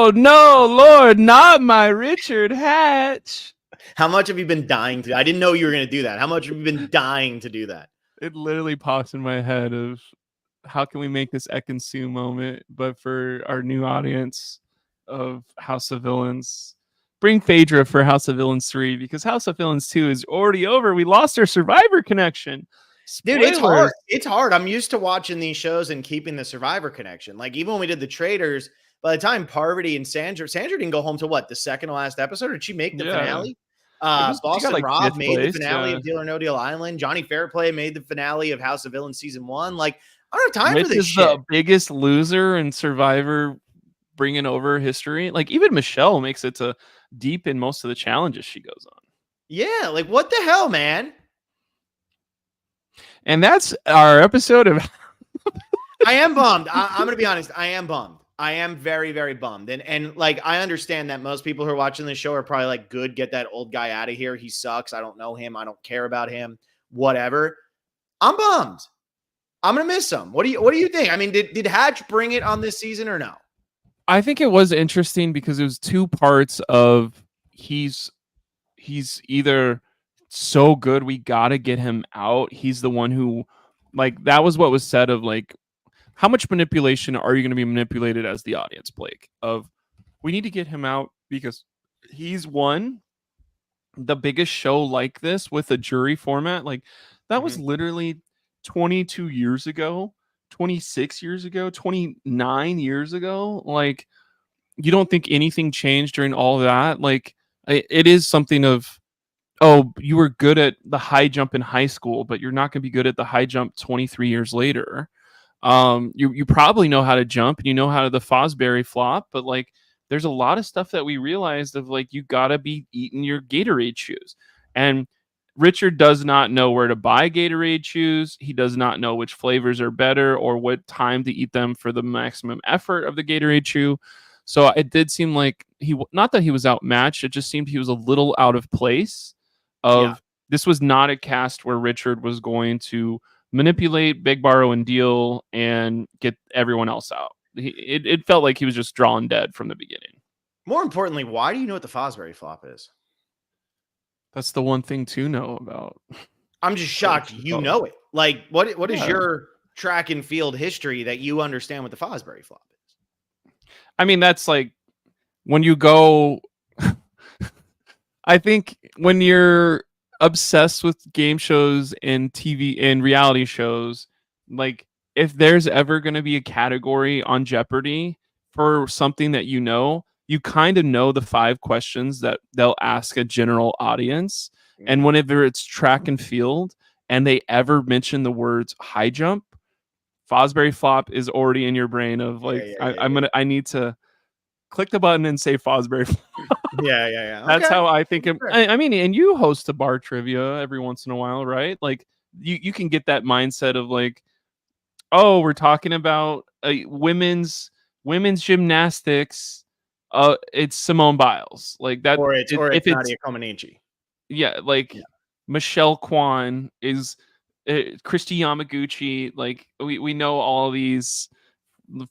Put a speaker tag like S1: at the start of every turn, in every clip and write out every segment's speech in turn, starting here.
S1: Oh no, Lord, not my Richard Hatch.
S2: How much have you been dying to? I didn't know you were going to do that. How much have you been dying to do that?
S1: It literally pops in my head of how can we make this Ekansu moment, but for our new audience of House of Villains. Bring Phaedra for House of Villains 3 because House of Villains 2 is already over. We lost our Survivor connection.
S2: Dude,
S1: Spoilers.
S2: it's hard. It's hard. I'm used to watching these shows and keeping the Survivor connection. Like even when we did the Traders, by the time Parvati and Sandra didn't go home to what, the second to last episode? Or did she make the finale?
S1: She got
S2: Boston
S1: like
S2: Rob
S1: fifth
S2: made
S1: place,
S2: the finale of Deal or No Deal Island. Johnny Fairplay made the finale of House of Villains season 1. Like I don't have time
S1: Rich
S2: for this
S1: is
S2: shit.
S1: the biggest loser in Survivor, bringing over history. Like even Michelle makes it to deep in most of the challenges she goes on.
S2: Yeah, like what the hell, man?
S1: And that's our episode of.
S2: I am bummed. I'm going to be honest. I am bummed. I am very, very bummed. And like, I understand that most people who are watching this show are probably like, good, get that old guy out of here. He sucks. I don't know him. I don't care about him. Whatever. I'm bummed. I'm going to miss him. What do you think? I mean, did Hatch bring it on this season or no?
S1: I think it was interesting because it was two parts of he's either so good we gotta get him out. He's the one who, like, that was what was said of like, how much manipulation are you going to be manipulated as the audience, Blake? Of we need to get him out because he's won the biggest show like this with a jury format. Like that was literally 22 years ago, 26 years ago, 29 years ago. Like you don't think anything changed during all of that? Like it is something of, oh, you were good at the high jump in high school, but you're not going to be good at the high jump 23 years later. You probably know how to jump and you know how to the Fosbury flop, but like there's a lot of stuff that we realized of like you gotta be eating your Gatorade shoes. And Richard does not know where to buy Gatorade shoes. He does not know which flavors are better or what time to eat them for the maximum effort of the Gatorade shoe. So it did seem like not that he was outmatched, it just seemed he was a little out of place. This was not a cast where Richard was going to manipulate, beg, borrow, and deal, and get everyone else out. It felt like he was just drawing dead from the beginning.
S2: More importantly, why do you know what the Fosbury flop is?
S1: That's the one thing to know about.
S2: I'm just shocked you know it. Like, what is your track and field history that you understand what the Fosbury flop is?
S1: I mean, that's like when you go. I think when you're obsessed with game shows and TV and reality shows, like if there's ever going to be a category on Jeopardy for something that you kind of know the 5 questions that they'll ask a general audience. And whenever it's track and field and they ever mention the words high jump, Fosbury flop is already in your brain of like, I need to click the button and say Fosbury flop.
S2: Yeah.
S1: That's how I think. I mean, and you host a bar trivia every once in a while, right? Like you can get that mindset of like, oh, we're talking about women's gymnastics. It's Simone Biles, like that,
S2: or it's Nadia Comaneci.
S1: Yeah, like Michelle Kwan is Christy Yamaguchi. Like we know all these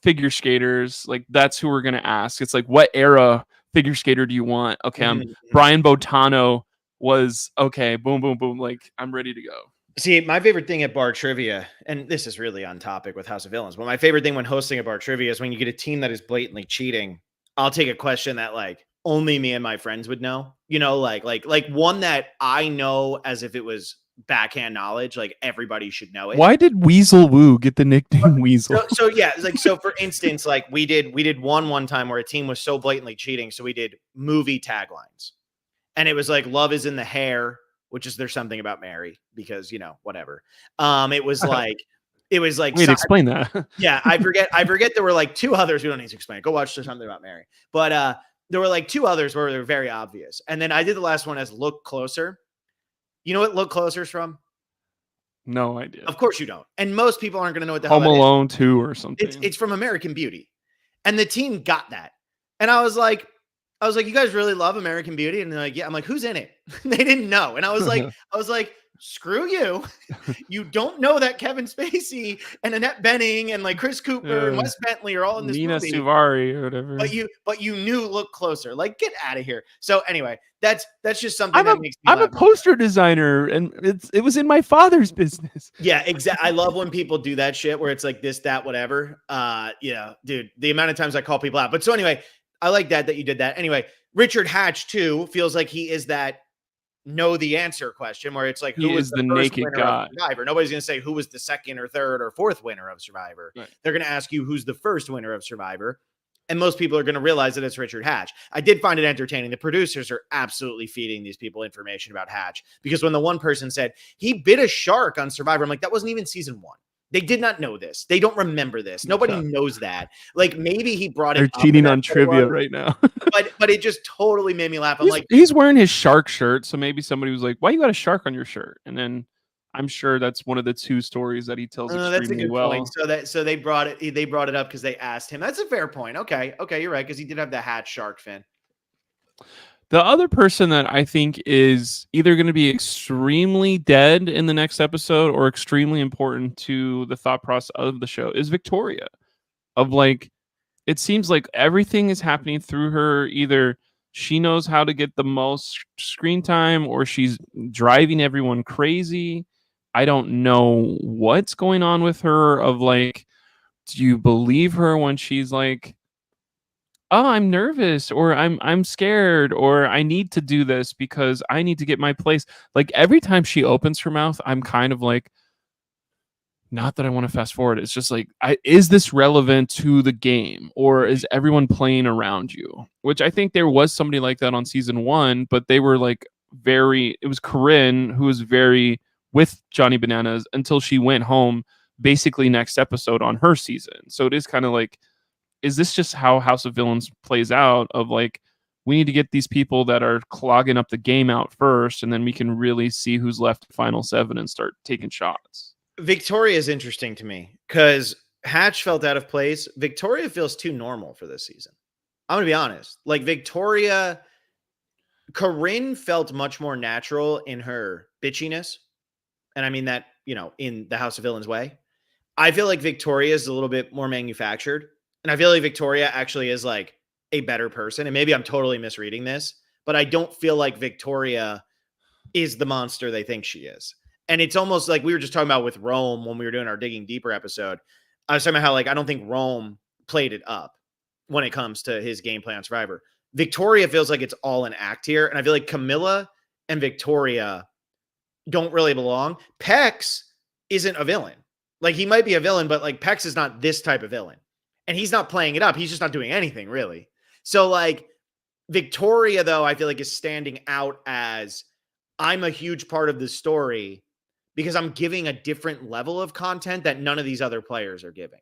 S1: figure skaters. Like that's who we're gonna ask. It's like, what era figure skater do you want? Okay, Brian Botano was okay. Boom, boom, boom. Like I'm ready to go.
S2: See, my favorite thing at bar trivia, and this is really on topic with House of Villains, but my favorite thing when hosting a bar trivia is when you get a team that is blatantly cheating. I'll take a question that like only me and my friends would know, you know, like one that I know as if it was backhand knowledge, like everybody should know it.
S1: Why did Weasel Woo get the nickname Weasel?
S2: So yeah, like so for instance, like we did one time where a team was so blatantly cheating, so we did movie taglines, and it was like "Love is in the hair," which is "There's something about Mary," because you know whatever. It was like
S1: wait, explain that.
S2: Yeah, I forget there were like 2 others. We don't need to explain it. Go watch There's Something About Mary. But there were like 2 others where they were very obvious. And then I did the last one as Look Closer. You know what Look Closer is from?
S1: No idea.
S2: Of course you don't. And most people aren't going to know what the hell
S1: Home Alone 2 or something.
S2: It's from American Beauty. And the team got that. And I was like, you guys really love American Beauty? And they're like, yeah. I'm like, who's in it? They didn't know. And I was like, screw you. You don't know that Kevin Spacey and Annette Bening and like Chris Cooper and Wes Bentley are all in this
S1: Nina
S2: movie.
S1: Suvari or whatever.
S2: But you knew, look closer. Like, get out of here. So anyway, that's just something that makes me
S1: I'm
S2: laugh.
S1: a poster designer, and it was in my father's business.
S2: Yeah, exactly. I love when people do that shit where it's like this, that, whatever. Yeah, dude, the amount of times I call people out. But so anyway, I like that you did that. Anyway, Richard Hatch too feels like he is that know the answer question where it's like, who was the first
S1: naked
S2: winner
S1: guy
S2: of Survivor? Nobody's going to say who was the second or third or fourth winner of Survivor.
S1: Right.
S2: They're going to ask you who's the first winner of Survivor. And most people are going to realize that it's Richard Hatch. I did find it entertaining. The producers are absolutely feeding these people information about Hatch because when the one person said he bit a shark on Survivor, I'm like, that wasn't even season 1. They did not know this. They don't remember this. Nobody knows that. Like maybe he brought it
S1: They're
S2: up.
S1: They're cheating on trivia right now.
S2: but it just totally made me laugh. I'm like,
S1: he's wearing his shark shirt, so maybe somebody was like, "Why you got a shark on your shirt?" And then I'm sure that's one of the 2 stories that he tells extremely
S2: that's a good
S1: well.
S2: point. So they brought it up because they asked him. That's a fair point. Okay, you're right because he did have the Hatch shark fin.
S1: The other person that I think is either going to be extremely dead in the next episode or extremely important to the thought process of the show is Victoria. Of like, it seems like everything is happening through her. Either she knows how to get the most screen time or she's driving everyone crazy. I don't know what's going on with her. Of like, do you believe her when she's like, oh, I'm nervous or I'm scared or I need to do this because I need to get my place. Like every time she opens her mouth, I'm kind of like, not that I want to fast forward. It's just like, is this relevant to the game or is everyone playing around you? Which I think there was somebody like that on season 1, but they were like it was Corinne who was very with Johnny Bananas until she went home basically next episode on her season. So it is kind of like, is this just how House of Villains plays out of like, we need to get these people that are clogging up the game out first, and then we can really see who's left in Final 7 and start taking shots.
S2: Victoria is interesting to me because Hatch felt out of place. Victoria feels too normal for this season. I'm going to be honest. Like Corinne felt much more natural in her bitchiness. And I mean that, in the House of Villains way. I feel like Victoria is a little bit more manufactured. And I feel like Victoria actually is like a better person. And maybe I'm totally misreading this, but I don't feel like Victoria is the monster they think she is. And it's almost like we were just talking about with Rome when we were doing our Digging Deeper episode. I was talking about how like I don't think Rome played it up when it comes to his gameplay on Survivor. Victoria feels like it's all an act here. And I feel like Camilla and Victoria don't really belong. Pex isn't a villain. Like he might be a villain, but like Pex is not this type of villain. And he's not playing it up. He's just not doing anything really. So like Victoria, though, I feel like is standing out as I'm a huge part of the story because I'm giving a different level of content that none of these other players are giving.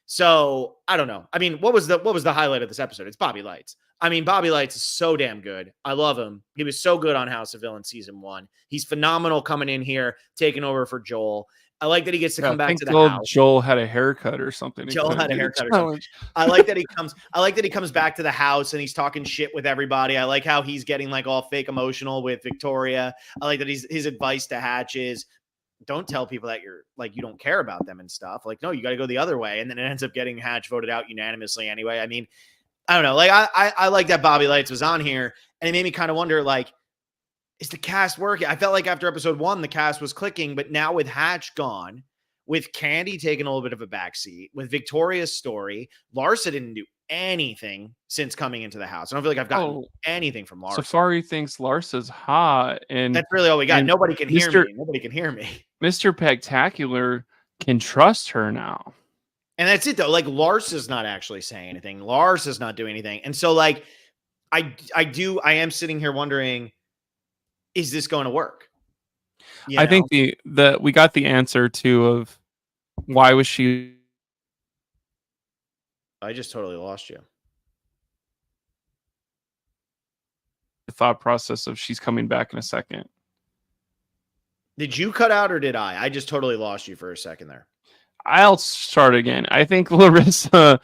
S2: So I don't know. I mean, what was the highlight of this episode? It's Bobby Lights. I mean, Bobby Lights is so damn good. I love him. He was so good on House of Villains season 1. He's phenomenal coming in here, taking over for Joel. I like that he gets to come back to the house.
S1: Joel had a haircut or something.
S2: Joel had a haircut or something. I like that he comes back to the house and he's talking shit with everybody. I like how he's getting like all fake emotional with Victoria. I like that his advice to Hatch is don't tell people that you're like you don't care about them and stuff. Like, no, you got to go the other way. And then it ends up getting Hatch voted out unanimously anyway. I mean, I don't know. Like I like that Bobby Lights was on here, and it made me kind of wonder, like, is the cast working? I felt like after episode 1, the cast was clicking, but now with Hatch gone, with Candy taking a little bit of a backseat, with Victoria's story, Larsa didn't do anything since coming into the house. I don't feel like I've gotten anything from Larsa.
S1: Safari thinks Larsa's hot, and
S2: that's really all we got. Nobody can hear me. Nobody can hear me.
S1: Mr. Pegtacular can trust her now.
S2: And that's it, though. Like, Larsa's not actually saying anything. Larsa's not doing anything. And so, like, I am sitting here wondering, is this going to work?
S1: I think we got the answer too of why was she.
S2: I just totally lost you.
S1: The thought process of she's coming back in a second.
S2: Did you cut out or did I? I just totally lost you for a second there.
S1: I'll start again. I think Larissa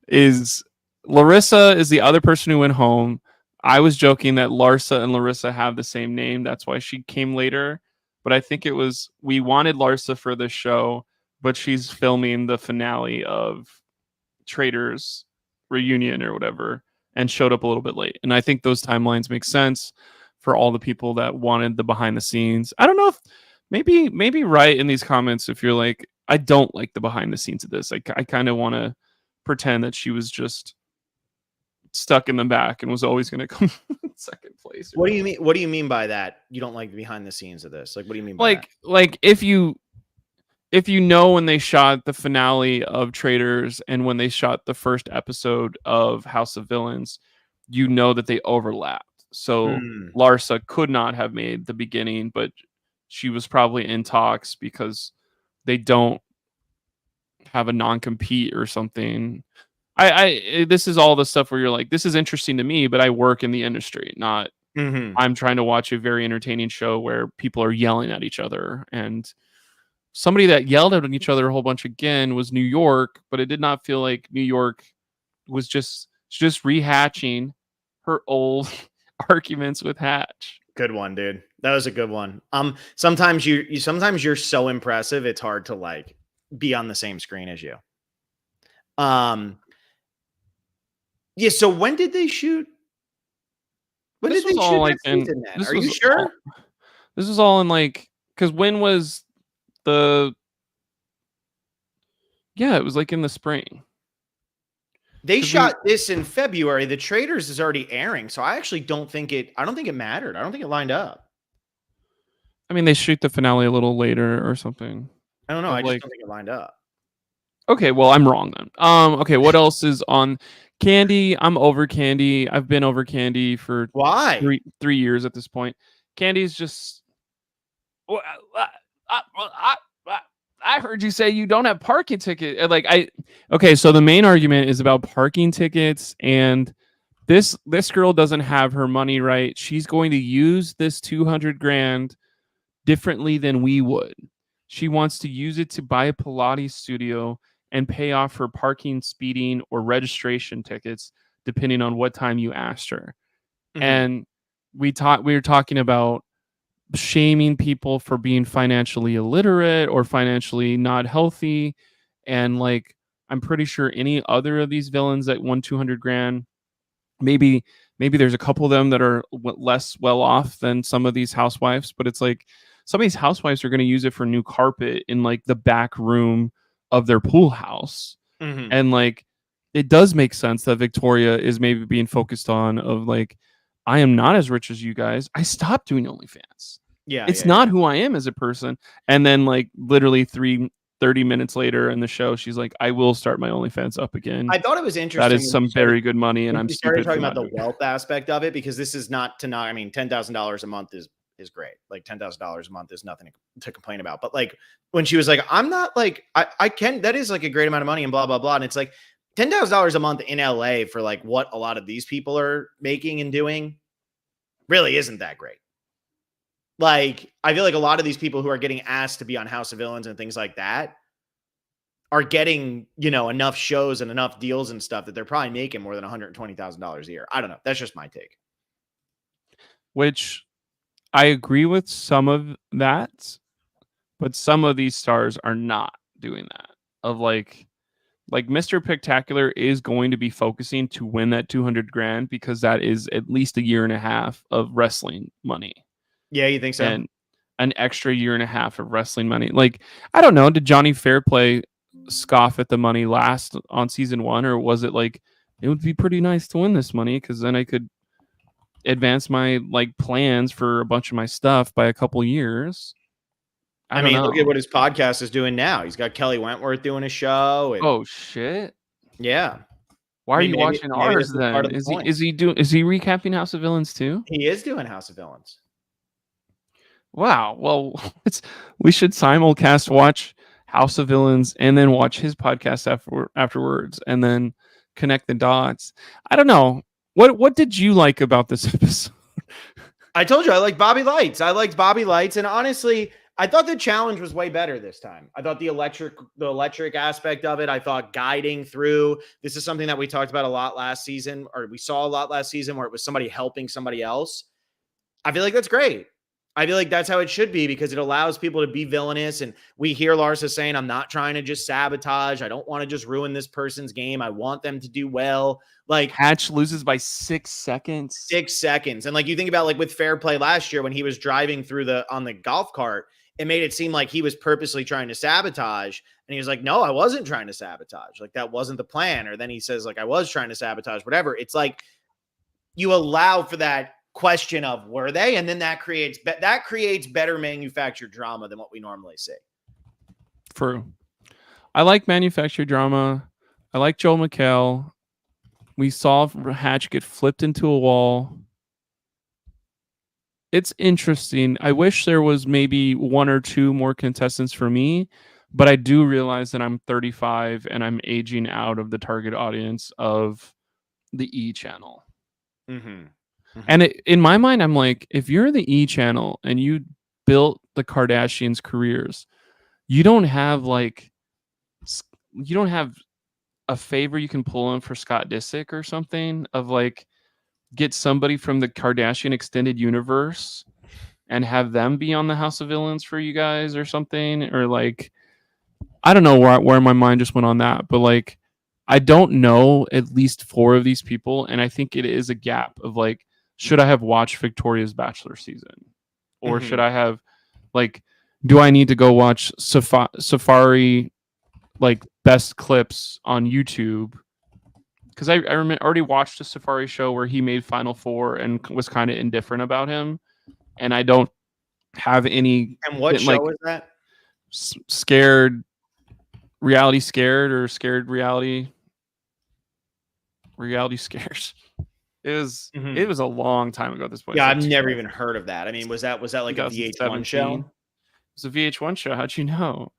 S1: is the other person who went home. I was joking that Larsa and Larissa have the same name. That's why she came later. but I think it was we wanted Larsa for this show, but she's filming the finale of Traitors reunion or whatever and showed up a little bit late. And I think those timelines make sense for all the people that wanted the behind the scenes. I don't know if maybe write in these comments if you're like, I don't like the behind the scenes of this. I kind of want to pretend that she was just stuck in the back and was always going to come in second place.
S2: What do you mean? What do you mean by that? You don't like the behind the scenes of this? Like, what do you mean by that?
S1: Like if you know when they shot the finale of Traitors and when they shot the first episode of House of Villains, you know that they overlapped. So Larsa could not have made the beginning, but she was probably in talks because they don't have a non-compete or something. I this is all the stuff where you're like, this is interesting to me, but I work in the industry, not I'm trying to watch a very entertaining show where people are yelling at each other. And somebody that yelled at each other a whole bunch again was New York, but it did not feel like New York was just rehatching her old arguments with Hatch.
S2: Good one, dude. That was a good one. Sometimes sometimes you're so impressive, it's hard to like be on the same screen as you. Yeah. So when did they shoot? When
S1: This
S2: did
S1: was
S2: they
S1: all
S2: shoot
S1: like
S2: that
S1: in.
S2: season? Then
S1: This
S2: are you
S1: was
S2: sure?
S1: all, this was all in like because when was the? Yeah, it was like in the spring.
S2: They shot this in February. The Traitors is already airing, so I actually don't think it. I don't think it mattered. I don't think it lined up.
S1: I mean, they shoot the finale a little later or something.
S2: I don't know. I just
S1: Like,
S2: don't think it lined up.
S1: okay, well, I'm wrong then. Okay, what else is on Candy? I'm over Candy. I've been over Candy for
S2: Why?
S1: 3 years at this point. Candy's just. Well, I heard you say you don't have parking ticket. Okay, so the main argument is about parking tickets, and this girl doesn't have her money right. She's going to use this 200 grand differently than we would. She wants to use it to buy a Pilates studio and pay off her parking, speeding, or registration tickets, depending on what time you asked her. And we were talking about shaming people for being financially illiterate or financially not healthy. And like, I'm pretty sure any other of these villains that won 200 grand, maybe there's a couple of them that are less well off than some of these housewives, but it's like some of these housewives are going to use it for new carpet in like the back room of their pool house. And like, it does make sense that Victoria is maybe being focused on of like, I am not as rich as you guys. I stopped doing OnlyFans.
S2: Yeah.
S1: It's not who I am as a person. And then like literally 30 minutes later in the show, she's like, I will start my OnlyFans up again.
S2: I thought it was interesting.
S1: That is some very good money, and I'm
S2: started
S1: stupid
S2: talking
S1: for
S2: about
S1: not
S2: the
S1: doing it.
S2: wealth aspect of it, because this is not to not. I mean, $10,000 a month is great. Like $10,000 a month is nothing to complain about. But like when she was like, I'm not like I can. That is like a great amount of money and blah blah blah. And it's like $10,000 a month in LA for like what a lot of these people are making and doing really isn't that great. Like, I feel like a lot of these people who are getting asked to be on House of Villains and things like that are getting, you know, enough shows and enough deals and stuff that they're probably making more than $120,000 a year. I don't know. That's just my take.
S1: Which I agree with some of that, but some of these stars are not doing that. Of like Mr. Spectacular is going to be focusing to win that 200 grand because that is at least a year and a half of wrestling money.
S2: Yeah, you think so?
S1: And an extra year and a half of wrestling money. Like, I don't know, did Johnny Fairplay scoff at the money last on season 1, or was it like it would be pretty nice to win this money because then I could advance my like plans for a bunch of my stuff by a couple years? I mean,
S2: look at what his podcast is doing now. He's got Kelly Wentworth doing a show. And,
S1: oh shit!
S2: Yeah.
S1: Why are you watching ours then? Is he recapping House of Villains too?
S2: He is doing House of Villains.
S1: Wow. Well, we should simulcast watch House of Villains and then watch his podcast afterwards and then connect the dots. I don't know. What did you like about this episode?
S2: I told you I like Bobby Lights. I liked Bobby Lights, and honestly, I thought the challenge was way better this time. I thought the electric aspect of it, I thought guiding through. This is something that we talked about a lot last season, or we saw a lot last season, where it was somebody helping somebody else. I feel like that's great. I feel like that's how it should be because it allows people to be villainous. And we hear Larsa saying, I'm not trying to just sabotage. I don't want to just ruin this person's game. I want them to do well. Like
S1: Hatch loses by 6 seconds.
S2: 6 seconds. And like you think about like with Fair Play last year when he was driving through on the golf cart, it made it seem like he was purposely trying to sabotage. And he was like, no, I wasn't trying to sabotage. Like that wasn't the plan. Or then he says like, I was trying to sabotage, whatever. It's like you allow for that question of were they, and then that creates better manufactured drama than what we normally see.
S1: True. I like manufactured drama. I like Joel McHale. We saw Hatch get flipped into a wall. It's interesting. I wish there was maybe one or two more contestants for me, but I do realize that I'm 35 and I'm aging out of the target audience of the E channel.
S2: Mm-hmm. Mm-hmm.
S1: And in my mind, I'm like, if you're the E channel and you built the Kardashians' careers, you don't have a favor you can pull in for Scott Disick or something of like get somebody from the Kardashian extended universe and have them be on the House of Villains for you guys or something, or like I don't know where my mind just went on that, but like I don't know at least 4 of these people, and I think it is a gap of like, should I have watched Victoria's Bachelor season, or
S2: Mm-hmm.
S1: should I have like, do I need to go watch Safari like best clips on YouTube? Because I already watched a Safari show where he made Final Four and was kind of indifferent about him, and I don't have any.
S2: And what show is that?
S1: Scared or scared reality scares. It was a long time ago at this point.
S2: Yeah, I've never even heard of that. I mean, was that like a VH1 show?
S1: It was a VH1 show. How'd you know?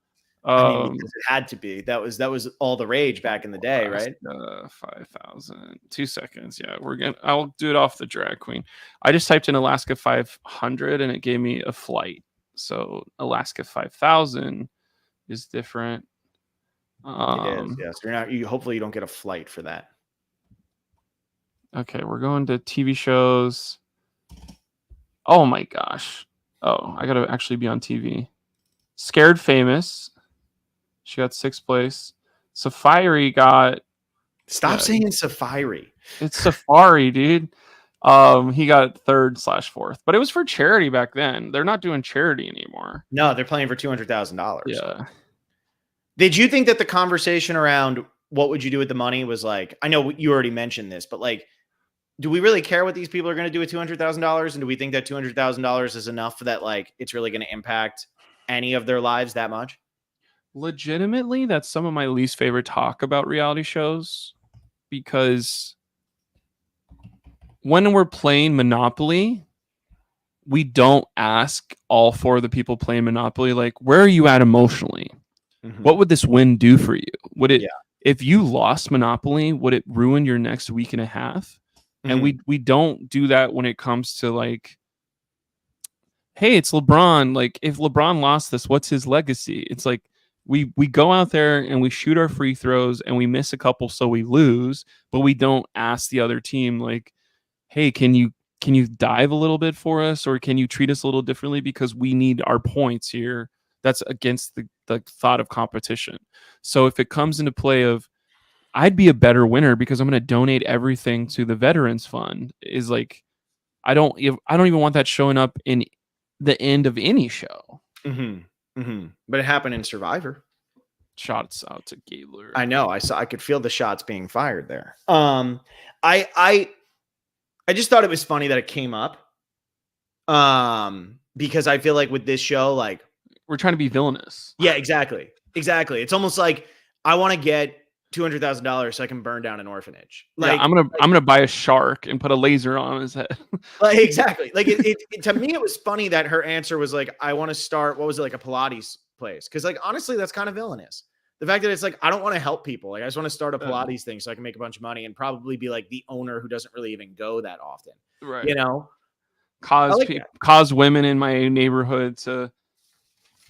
S2: I mean, because it had to be. That was all the rage back in the day, right?
S1: 5,000. 2 seconds. Yeah, I'll do it off the drag queen. I just typed in Alaska 500 and it gave me a flight. So Alaska 5,000 is different.
S2: It is. Yes. Hopefully you don't get a flight for that.
S1: Okay, we're going to TV shows. Oh my gosh. Oh, I gotta actually be on TV. Scared Famous. She got 6th place. Safari got.
S2: Stop saying Safari.
S1: It's Safari, dude. He got 3rd/4th, but it was for charity back then. They're not doing charity anymore.
S2: No, they're playing for $200,000.
S1: Yeah.
S2: Did you think that the conversation around what would you do with the money was like? I know you already mentioned this, but like, do we really care what these people are going to do with $200,000? And do we think that $200,000 is enough for that? Like, it's really going to impact any of their lives that much?
S1: Legitimately, that's some of my least favorite talk about reality shows, because when we're playing Monopoly, we don't ask all 4 of the people playing Monopoly, like, where are you at emotionally? Mm-hmm. What would this win do for you? Would it, if you lost Monopoly, would it ruin your next week and a half? And we don't do that when it comes to like, hey, it's LeBron. Like, if LeBron lost this, what's his legacy? It's like we go out there and we shoot our free throws and we miss a couple, so we lose. But we don't ask the other team like, hey, can you dive a little bit for us, or can you treat us a little differently because we need our points here? That's against the thought of competition. So if it comes into play of, I'd be a better winner because I'm going to donate everything to the Veterans Fund, is like, I don't even want that showing up in the end of any show.
S2: But it happened in Survivor.
S1: Shots out to Gabler.
S2: I know. I could feel the shots being fired there. I just thought it was funny that it came up. Because I feel like with this show, like,
S1: we're trying to be villainous.
S2: Yeah, exactly. It's almost like I want to get $200,000 so I can burn down an orphanage. Like,
S1: yeah, I'm gonna buy a shark and put a laser on his head.
S2: Like, exactly. Like it to me, it was funny that her answer was like, I want to start, what was it, like a Pilates place? Because like honestly, that's kind of villainous. The fact that it's like, I don't want to help people. Like, I just want to start a Pilates thing so I can make a bunch of money and probably be like the owner who doesn't really even go that often.
S1: Right.
S2: You know,
S1: cause women in my neighborhood to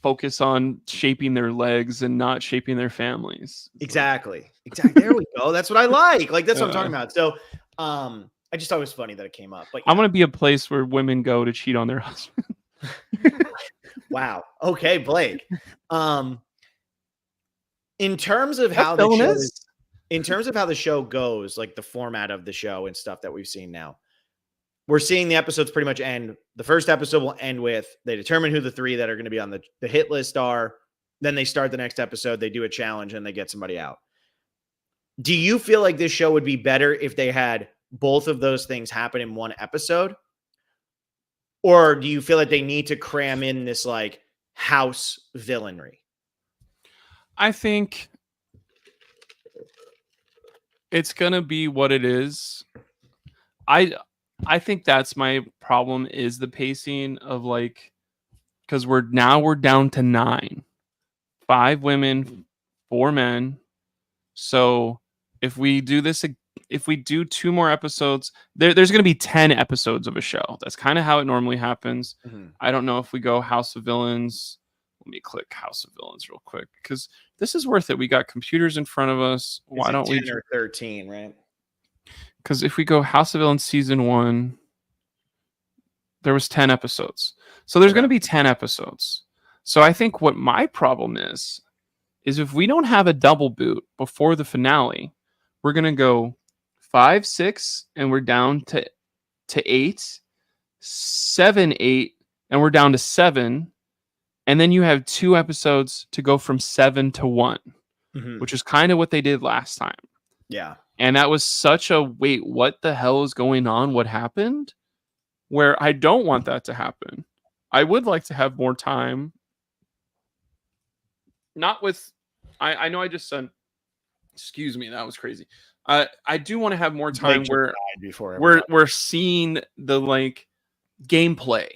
S1: focus on shaping their legs and not shaping their families.
S2: Exactly. There we go. That's what I like. Like, that's what I'm talking about. So, I just thought it was funny that it came up. But
S1: I want to be a place where women go to cheat on their husband.
S2: Wow. Okay, Blake. Um, in terms of
S1: That's
S2: how the show
S1: villainous.
S2: is, in terms of how the show goes, like the format of the show and stuff that we've seen now, we're seeing the episodes pretty much end. The first episode will end with they determine who the three that are going to be on the hit list are. Then they start the next episode. They do a challenge and they get somebody out. Do you feel like this show would be better if they had both of those things happen in one episode? Or do you feel like they need to cram in this like house villainy?
S1: I think it's gonna be what it is. I I think that's my problem is the pacing of like because we're down to 9, 5 women, 4 men. So if we do this, if we do 2 more episodes, there's going to be 10 episodes of a show. That's kind of how it normally happens.
S2: Mhm.
S1: I don't know if we go House of Villains. Let me click House of Villains real quick because this is worth it. We got computers in front of us.
S2: Is
S1: Why
S2: it
S1: don't we?
S2: 10 or 13, right?
S1: Because if we go House of Villains season 1, there was 10 episodes. So there's going
S2: Okay.
S1: to be 10 episodes. So I think what my problem is if we don't have a double boot before the finale, we're gonna go 5, 6, and we're down to 8, 7, 8, and we're down to 7, and then you have 2 episodes to go from 7 to 1,
S2: Mhm.
S1: which is kind of what they did last time.
S2: Yeah.
S1: And that was such a wait, what the hell is going on? What happened? Where I don't want that to happen. I would like to have more time. Not with I know I just said excuse me, that was crazy. I do want to have more
S2: Blake
S1: time
S2: just
S1: where
S2: died before
S1: we're
S2: everybody.
S1: we're seeing the like gameplay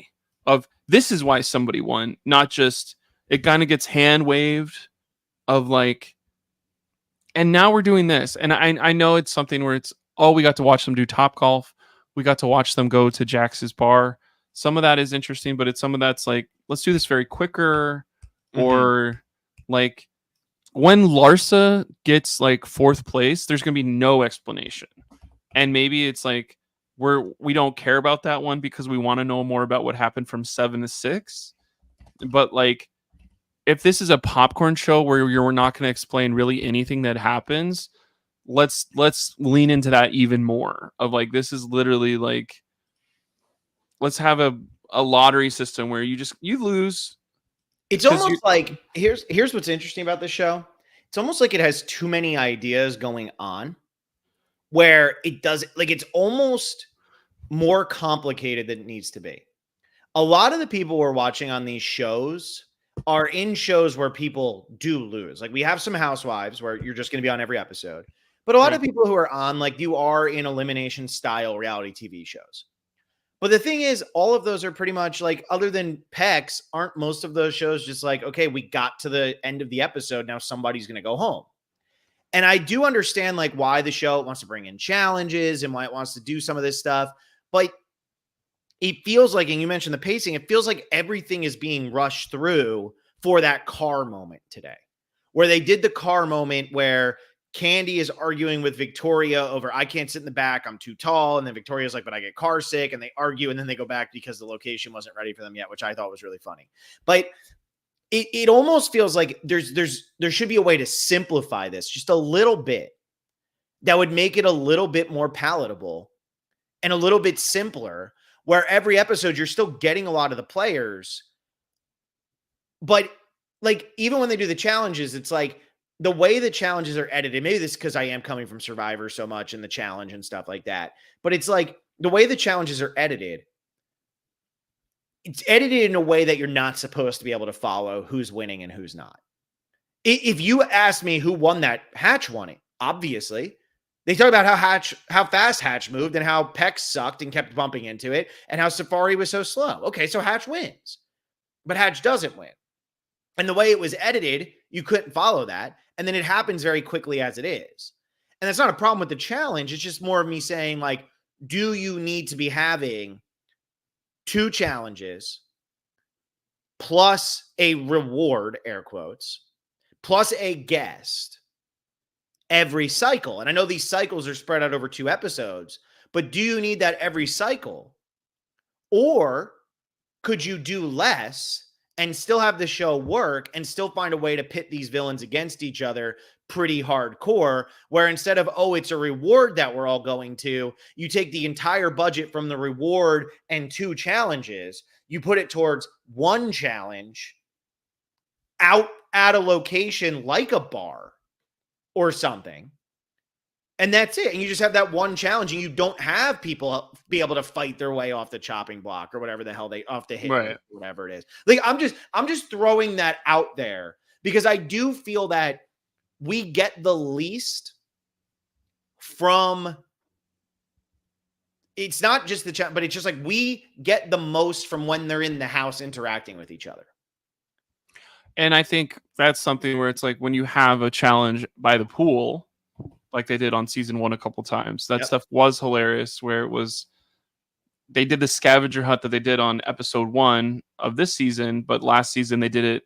S1: of this is why somebody won, not just it kind of gets hand waved of like, and now we're doing this, and I know it's something where it's oh we got to watch them do Top Golf, we got to watch them go to Jax's bar. Some of that is interesting, but it's some of that's like let's do this very quicker,
S2: Mhm.
S1: or like when Larsa gets like 4th place, there's gonna be no explanation. And maybe it's like we don't care about that one because we want to know more about what happened from 7 to 6. But like if this is a popcorn show where you're not going to explain really anything that happens, let's lean into that even more of like this is literally like let's have a lottery system where you lose
S2: It's
S1: because you
S2: almost like here's what's interesting about this show. It's almost like it has too many ideas going on where it does like it's almost more complicated than it needs to be. A lot of the people we're watching on these shows are in shows where people do lose. Like we have some housewives where you're just going to be on every episode. But a lot of
S1: right.
S2: people who are on like you are in elimination style reality TV shows. But the thing is, all of those are pretty much like, other than Pecs, aren't most of those shows just like, okay, we got to the end of the episode. Now somebody's going to go home. And I do understand like why the show wants to bring in challenges and why it wants to do some of this stuff. But it feels like, and you mentioned the pacing, it feels like everything is being rushed through for that car moment today, where they did the car moment where Candy is arguing with Victoria over, I can't sit in the back, I'm too tall. And then Victoria's like, but I get car sick. And they argue, and then they go back because the location wasn't ready for them yet, which I thought was really funny. But it almost feels like there should be a way to simplify this just a little bit that would make it a little bit more palatable and a little bit simpler, where every episode you're still getting a lot of the players. But like, even when they do the challenges, it's like the way the challenges are edited, maybe this because I am coming from Survivor so much and the challenge and stuff like that. But it's like the way the challenges are edited, it's edited in a way that you're not supposed to be able to follow who's winning and who's not. If you ask me who won that, Hatch won it, obviously. They talk about how fast Hatch moved and how Peck sucked and kept bumping into it and how Safari was so slow. Okay, so Hatch wins, but Hatch doesn't win. And the way it was edited, you couldn't follow that. And then it happens very quickly as it is. And that's not a problem with the challenge. It's just more of me saying, like, do you need to be having 2 challenges plus a reward, air quotes, plus a guest every cycle? And I know these cycles are spread out over 2 episodes, but do you need that every cycle? Or could you do less and still have the show work and still find a way to pit these villains against each other pretty hardcore, where instead of, oh, it's a reward that we're all going to, you take the entire budget from the reward and 2 challenges, you put it towards 1 challenge out at a location like a bar or something. And that's it. And you just have that 1 challenge, and you don't have people be able to fight their way off the chopping block or whatever the hell off the hit
S1: Right.
S2: list, whatever it is. Like, I'm just throwing that out there because I do feel that we get the least from, it's not just the chat, but it's just like we get the most from when they're in the house interacting with each other.
S1: And I think that's something where it's like when you have a challenge by the pool, like they did on season 1 a couple times, that stuff was hilarious, where it was, they did the scavenger hunt that they did on episode 1 of this season, but last season they did it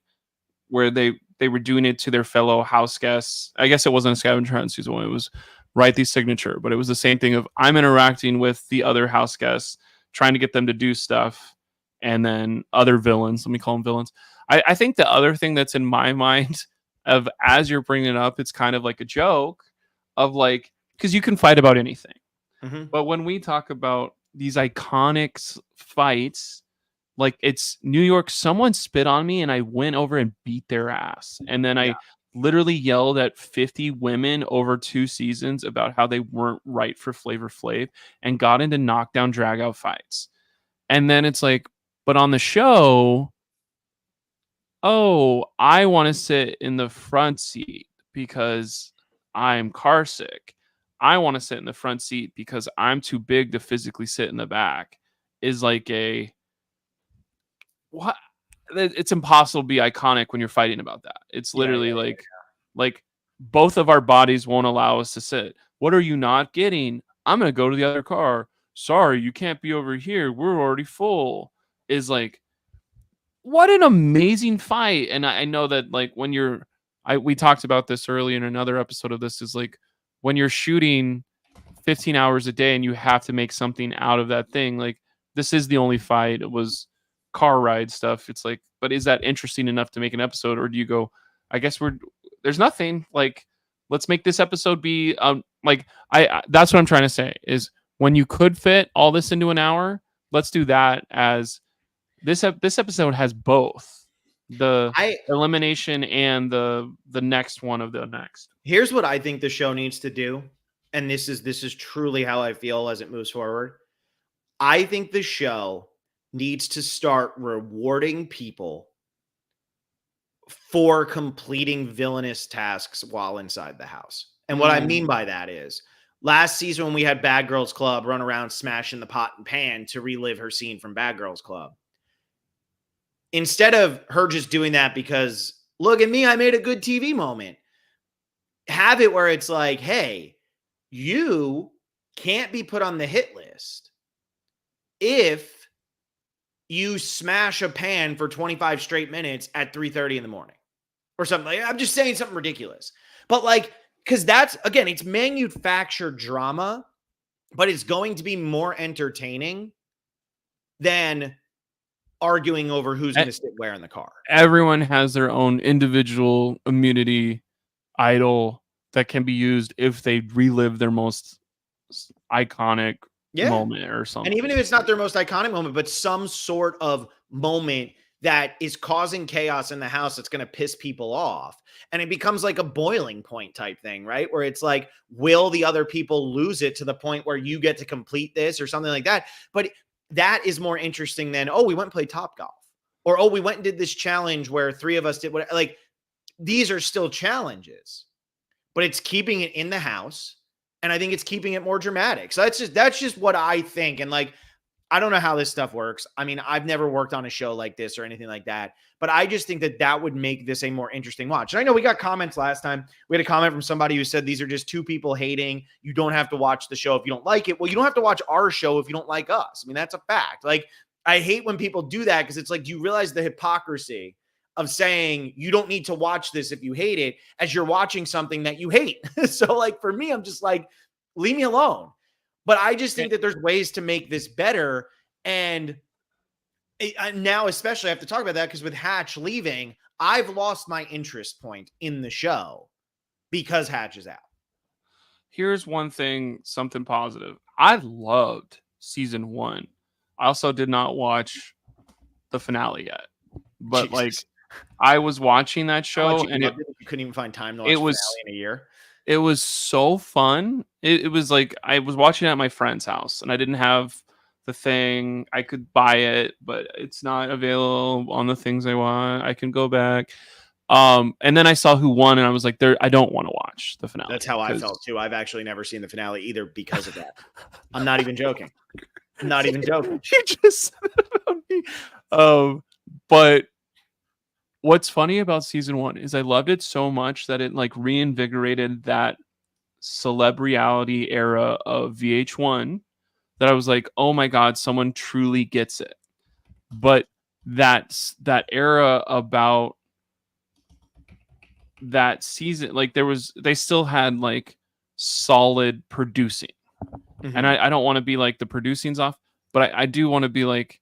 S1: where they were doing it to their fellow house guests. I guess it wasn't a scavenger hunt in season 1. It was write the signature, but it was the same thing of I'm interacting with the other house guests, trying to get them to do stuff. And then other villains, let me call them villains. I think the other thing that's in my mind of, as you're bringing it up, it's kind of like a joke of like, because you can fight about anything.
S2: Mm-hmm.
S1: But when we talk about these iconic fights, like it's New York, someone spit on me and I went over and beat their ass. And then I literally yelled at 50 women over 2 seasons about how they weren't right for Flavor Flav and got into knockdown drag out fights. And then it's like, but on the show, oh, I want to sit in the front seat because I'm car sick. I want to sit in the front seat because I'm too big to physically sit in the back, is like a, what? It's impossible to be iconic when you're fighting about that. It's literally like both of our bodies won't allow us to sit. What are you not getting? I'm going to go to the other car. Sorry, you can't be over here. We're already full. Is like, what an amazing fight. And I know that like when you're, we talked about this early in another episode of this, is like when you're shooting 15 hours a day and you have to make something out of that thing, like this is the only fight. It was car ride stuff. It's like, but is that interesting enough to make an episode? Or do you go, I guess there's nothing, like, let's make this episode be like, I that's what I'm trying to say is when you could fit all this into an hour, let's do that. As this episode has both the elimination and the next one of the next.
S2: Here's what I think the show needs to do, and this is truly how I feel as it moves forward. I think the show needs to start rewarding people for completing villainous tasks while inside the house. And what I mean by that is, last season when we had Bad Girls Club run around smashing the pot and pan to relive her scene from Bad Girls Club, instead of her just doing that because, look at me, I made a good TV moment, have it where it's like, hey, you can't be put on the hit list if you smash a pan for 25 straight minutes at 3:30 in the morning or something. Like, I'm just saying something ridiculous. But like, because that's, again, it's manufactured drama, but it's going to be more entertaining than arguing over who's going to sit where in the car.
S1: Everyone has their own individual immunity idol that can be used if they relive their most iconic moment or something.
S2: And even if it's not their most iconic moment, but some sort of moment that is causing chaos in the house that's going to piss people off. And it becomes like a boiling point type thing, right? Where it's like, will the other people lose it to the point where you get to complete this or something like that? But that is more interesting than, oh, we went and played Topgolf. Or, oh, we went and did this challenge where 3 of us did what, like, these are still challenges, but it's keeping it in the house. And I think it's keeping it more dramatic. So that's just what I think. And like, I don't know how this stuff works. I mean, I've never worked on a show like this or anything like that, but I just think that would make this a more interesting watch. And I know we got comments last time. We had a comment from somebody who said, these are just 2 people hating. You don't have to watch the show if you don't like it. Well, you don't have to watch our show if you don't like us. I mean, that's a fact. Like, I hate when people do that because it's like, do you realize the hypocrisy of saying you don't need to watch this if you hate it as you're watching something that you hate? So like, for me, I'm just like, leave me alone. But I just think that there's ways to make this better. And Now, especially I have to talk about that because with Hatch leaving, I've lost my interest point in the show because Hatch is out.
S1: Here's one thing, something positive. I loved season 1. I also did not watch the finale yet, but like
S2: Jesus.
S1: I was watching that
S2: How much
S1: show,
S2: you
S1: and
S2: loved it, you couldn't even find time to
S1: it
S2: watch finale
S1: was
S2: in a year.
S1: it was so fun. It was like I was watching it at my friend's house, and I didn't have the thing. I could buy it, but it's not available on the things I want. I can go back. And then I saw who won, and I was like, "There, I don't want to watch the finale."
S2: That's how I
S1: because
S2: felt too. I've actually never seen the finale either because of that. I'm not even joking. I'm not even joking.
S1: you just said it about me. But what's funny about season 1 is I loved it so much that it like reinvigorated that celebrity era of VH1 that I was like, oh my god, someone truly gets it. But that era about that season, like they still had like solid producing, and
S2: Mhm.
S1: I don't want to be like the producing's off, but I do want to be like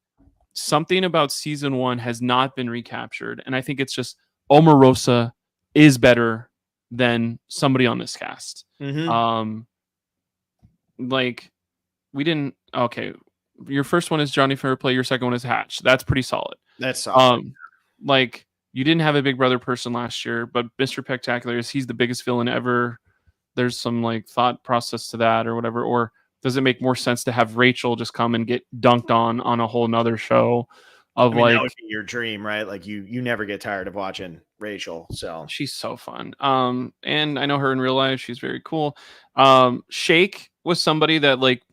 S1: something about season 1 has not been recaptured, and I think it's just Omarosa is better than somebody on this cast.
S2: Mhm.
S1: Um, like we didn't. Okay, your first one is Johnny Fairplay. Your second one is Hatch. That's pretty solid.
S2: That's solid.
S1: Um, like you didn't have a Big Brother person last year, but Mr. Spectacular is he's the biggest villain ever. There's some like thought process to that or whatever. Or does it make more sense to have Rachel just come and get dunked on a whole nother show
S2: I
S1: of
S2: mean, that would
S1: like
S2: be your dream, right? Like you never get tired of watching Rachel. So
S1: she's so fun. And I know her in real life. She's very cool. Shake was somebody that like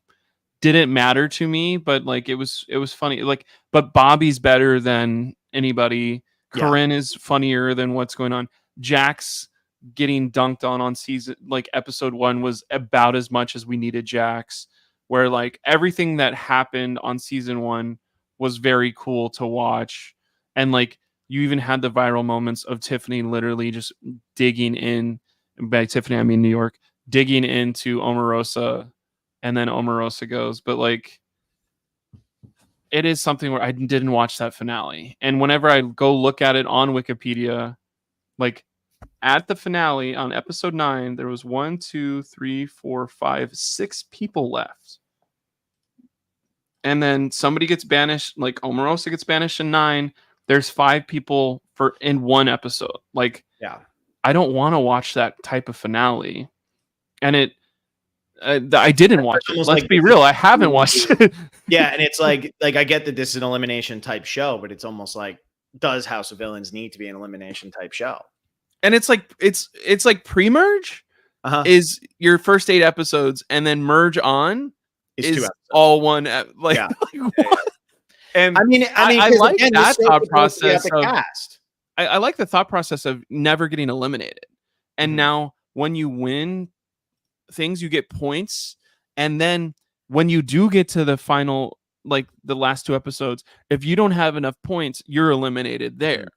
S1: didn't matter to me, but like it was funny. Like, but Bobby's better than anybody.
S2: yeah.
S1: Corinne is funnier than what's going on. Jax getting dunked on season like episode 1 was about as much as we needed Jax. Where like everything that happened on season 1 was very cool to watch, and like you even had the viral moments of Tiffany literally just digging in. By Tiffany, I mean New York, digging into Omarosa, and then Omarosa goes. But like, it is something where I didn't watch that finale, and whenever I go look at it on Wikipedia, like at the finale on episode 9, there was 1, 2, 3, 4, 5, 6 people left, and then somebody gets banished. Like Omarosa gets banished in 9. There's 5 people for in one episode. Like
S2: Yeah.
S1: I don't want to watch that type of finale, and I didn't watch
S2: It's
S1: it.
S2: almost
S1: Let's
S2: like
S1: be
S2: this is
S1: real. I haven't watched it.
S2: yeah, and it's like I get that this is an elimination type show, but it's almost like does House of Villains need to be an elimination type show?
S1: And it's like it's like pre-merge
S2: Uh-huh.
S1: is your first 8 episodes, and then merge on
S2: It's 2
S1: is
S2: episodes.
S1: all one like,
S2: Yeah.
S1: like what? And
S2: I mean,
S1: I
S2: because
S1: like
S2: again, the
S1: that
S2: show's
S1: thought
S2: supposed to be at
S1: process
S2: the
S1: of
S2: cast.
S1: I like the thought process of never getting eliminated. And
S2: Mhm.
S1: now when you win things, you get points, and then when you do get to the final, like the last 2 episodes, if you don't have enough points, you're eliminated there.
S2: Mhm.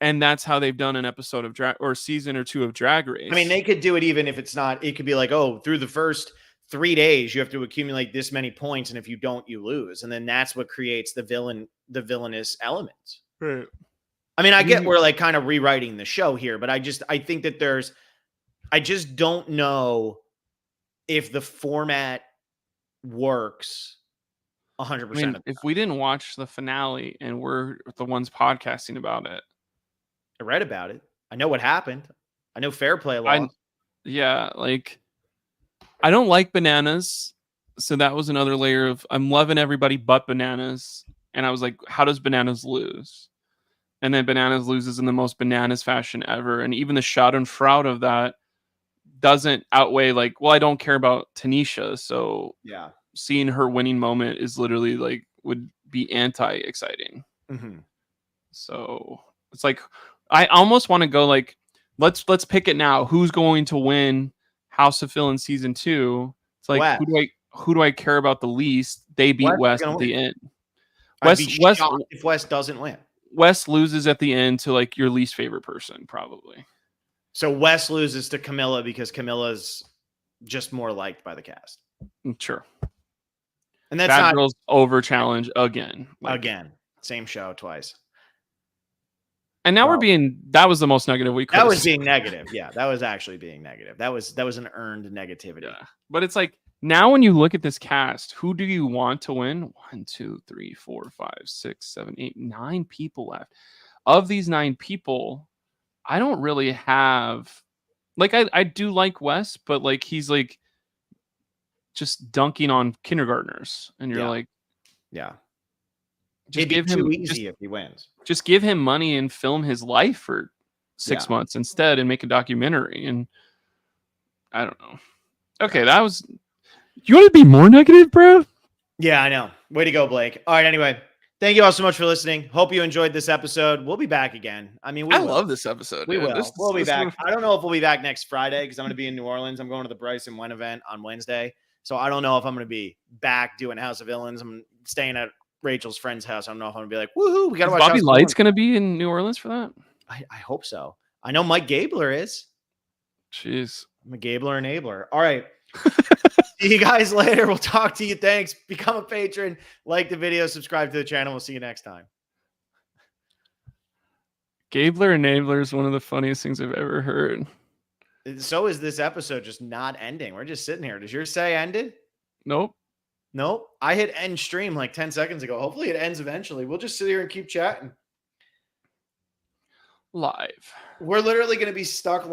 S1: And that's how they've done an episode of drag or season or 2 of Drag
S2: I mean,
S1: Race.
S2: they could do it even if it's not. It could be like, oh, through the first 3 days, you have to accumulate this many points, and if you don't, you lose. And then that's what creates the villainous elements.
S1: Right.
S2: I mean, I get
S1: You-
S2: we're like kind of rewriting the show here, but I think that I just don't know if the format works 100%
S1: I mean,
S2: of the
S1: if
S2: time.
S1: we didn't watch the finale and we're the ones podcasting about it,
S2: I read about it. I know what happened. I know fair play
S1: I
S2: lost.
S1: yeah, like I don't like bananas, so that was another layer of I'm loving everybody but bananas, and I was like, how does bananas lose? And then bananas loses in the most bananas fashion ever, and even the shot and shroud of that doesn't outweigh like, well, I don't care about Tanisha, so
S2: Yeah.
S1: seeing her winning moment is literally like would be anti exciting.
S2: Mm-hmm.
S1: So it's like I almost want to go like let's pick it now. Who's going to win House of Phil in season 2? It's like
S2: Wes.
S1: who do I care about the least? They beat
S2: Wes is
S1: West
S2: gonna
S1: at
S2: win.
S1: the end.
S2: I'd be
S1: West
S2: shocked if West doesn't win.
S1: West loses at the end to like your least favorite person, probably.
S2: So West loses to Camilla because Camilla's just more liked by the cast.
S1: Sure.
S2: And that's
S1: Bad
S2: not
S1: Girls over challenge again. Like
S2: again. Same show twice.
S1: And now
S2: Well,
S1: that was the most negative we could
S2: that
S1: have
S2: was
S1: said.
S2: being negative. Yeah, that was actually being negative. That was an earned negativity.
S1: Yeah. But it's like now when you look at this cast, who do you want to win? 1, 2, 3, 4, 5, 6, 7, 8, 9 people left. Of these 9 people, I don't really have like I do like Wes, but like he's like just dunking on kindergartners. And you're
S2: Yeah.
S1: like,
S2: Yeah.
S1: just
S2: It'd be
S1: give
S2: too
S1: him
S2: easy if he wins.
S1: just give him money and film his life for 6
S2: Yeah.
S1: months instead and make a documentary. And I don't know. Okay,
S2: Yeah.
S1: that was. You want to be more negative, bro?
S2: Yeah, I know. Way to go, Blake. All right. Anyway, thank you all so much for listening. Hope you enjoyed this episode. We'll be back again. I mean,
S1: I love this episode.
S2: We
S1: dude.
S2: will. We'll be
S1: this
S2: back. I don't know if we'll be back next Friday because I'm going to be in New Orleans. I'm going to the Bryce and Wen event on Wednesday. So I don't know if I'm going to be back doing House of Villains. I'm staying at Rachel's friend's house. I don't know if I'm going to be like, woohoo, we got to watch
S1: Bobby
S2: House of
S1: Light's
S2: Villains.
S1: going to be in New Orleans for that.
S2: I hope so. I know Mike Gabler is.
S1: Jeez.
S2: I'm a Gabler enabler. All right. See you guys later. We'll talk to you. Thanks. Become a patron. Like the video. Subscribe to the channel. We'll see you next time.
S1: Gabler enabler is one of the funniest things I've ever heard.
S2: So is this episode just not ending. We're just sitting here. Does yours say ended?
S1: Nope.
S2: Nope. I hit end stream like 10 seconds ago. Hopefully it ends eventually. We'll just sit here and keep chatting.
S1: Live.
S2: We're literally going to be stuck live.